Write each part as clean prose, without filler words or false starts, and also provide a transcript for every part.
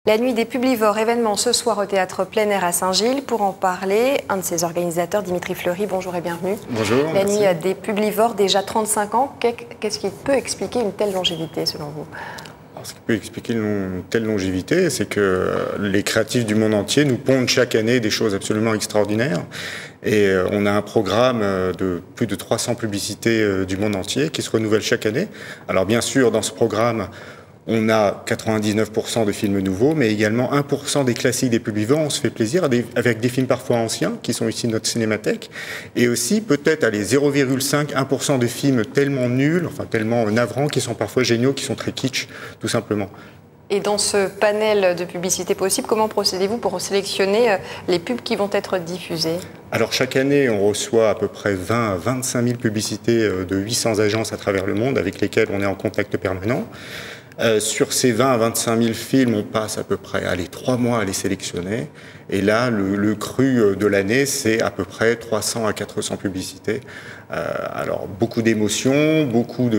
La nuit des publivores, événement ce soir au théâtre plein air à Saint-Gilles. Pour en parler, un de ses organisateurs, Dimitri Fleury, bonjour et bienvenue. Bonjour. La nuit des publivores, déjà 35 ans, qu'est-ce qui peut expliquer une telle longévité selon vous? Alors, ce qui peut expliquer une telle longévité, c'est que les créatifs du monde entier nous pondent chaque année des choses absolument extraordinaires. Et on a un programme de plus de 300 publicités du monde entier qui se renouvelle chaque année. Alors bien sûr, dans ce programme, on a 99% de films nouveaux, mais également 1% des classiques des publivores. On se fait plaisir avec des films parfois anciens, qui sont ici de notre cinémathèque. Et aussi, peut-être, 0,5-1% de films tellement nuls, enfin tellement navrants, qui sont parfois géniaux, qui sont très kitsch, tout simplement. Et dans ce panel de publicités possibles, comment procédez-vous pour sélectionner les pubs qui vont être diffusées? Alors chaque année, on reçoit à peu près 20 à 25 000 publicités de 800 agences à travers le monde avec lesquelles on est en contact permanent. Sur ces 20 à 25 000 films, on passe à peu près 3 mois à les sélectionner. Et là, le cru de l'année, c'est à peu près 300 à 400 publicités. Alors beaucoup d'émotions, beaucoup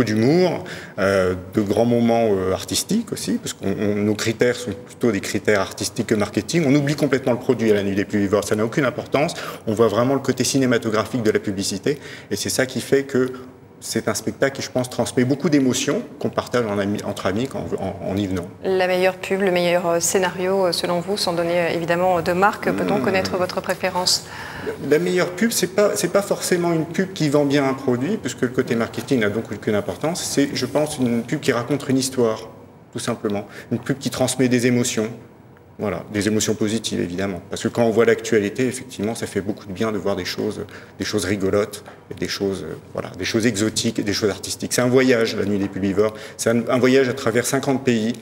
d'humour, de grands moments artistiques aussi, parce que nos critères sont plutôt des critères artistiques que marketing. On oublie complètement le produit à la nuit des publivores, ça n'a aucune importance. On voit vraiment le côté cinématographique de la publicité, et c'est ça qui fait que c'est un spectacle qui, je pense, transmet beaucoup d'émotions qu'on partage entre amis en y venant. La meilleure pub, le meilleur scénario, selon vous, sans donner évidemment de marque, peut-on connaître votre préférence? La meilleure pub, c'est pas forcément une pub qui vend bien un produit, puisque le côté marketing n'a donc aucune importance. C'est, je pense, une pub qui raconte une histoire, tout simplement. Une pub qui transmet des émotions. Voilà, des émotions positives évidemment, parce que quand on voit l'actualité, effectivement, ça fait beaucoup de bien de voir des choses rigolotes, et des choses exotiques, et des choses artistiques. C'est un voyage, la nuit des publivores. C'est un voyage à travers 50 pays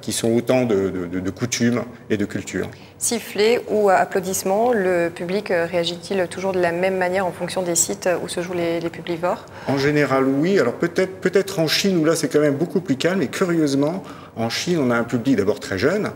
qui sont autant de coutumes et de cultures. Sifflet ou applaudissements, le public réagit-il toujours de la même manière en fonction des sites où se jouent les publivores? En général, oui. Alors peut-être en Chine où là c'est quand même beaucoup plus calme. Et curieusement, en Chine, on a un public d'abord très jeune.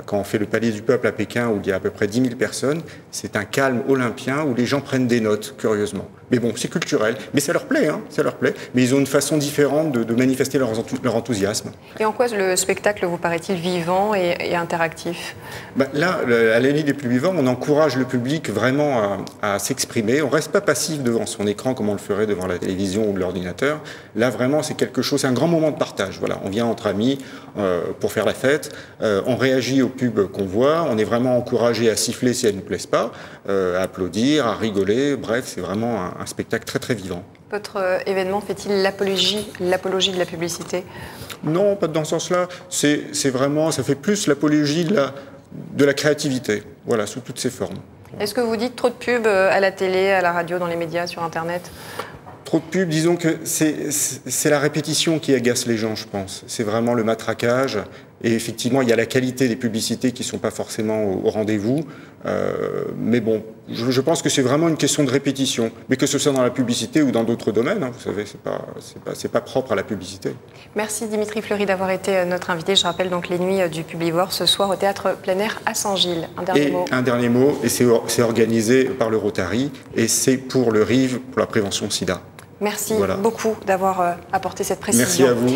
Quand on fait le Palais du Peuple à Pékin, où il y a à peu près 10 000 personnes, c'est un calme olympien où les gens prennent des notes, curieusement. Mais bon, c'est culturel. Mais ça leur plaît, hein, ça leur plaît. Mais ils ont une façon différente de manifester leur enthousiasme. Et en quoi le spectacle vous paraît-il vivant et interactif? Là, à la nuit des publivores, on encourage le public vraiment à s'exprimer. On ne reste pas passif devant son écran comme on le ferait devant la télévision ou l'ordinateur. Là, vraiment, c'est quelque chose, c'est un grand moment de partage. Voilà, on vient entre amis pour faire la fête. On réagit aux pubs qu'on voit. On est vraiment encouragé à siffler si elles ne nous plaisent pas, à applaudir, à rigoler. Bref, c'est vraiment un spectacle très très vivant. Votre événement fait-il l'apologie de la publicité? Non, pas dans ce sens-là. C'est vraiment, ça fait plus l'apologie de la créativité, voilà, sous toutes ses formes. Est-ce que vous dites trop de pubs à la télé, à la radio, dans les médias, sur Internet? Trop de pubs, disons que c'est la répétition qui agace les gens, je pense. C'est vraiment le matraquage. Et effectivement, il y a la qualité des publicités qui ne sont pas forcément au rendez-vous. Mais bon, je pense que c'est vraiment une question de répétition. Mais que ce soit dans la publicité ou dans d'autres domaines, hein, vous savez, c'est pas propre à la publicité. Merci Dimitri Fleury d'avoir été notre invité. Je rappelle donc les nuits du publivore ce soir au théâtre plein air à Saint-Gilles. Un dernier mot, et c'est organisé par le Rotary, et c'est pour le RIV, pour la prévention SIDA. Merci beaucoup d'avoir apporté cette précision. Merci à vous.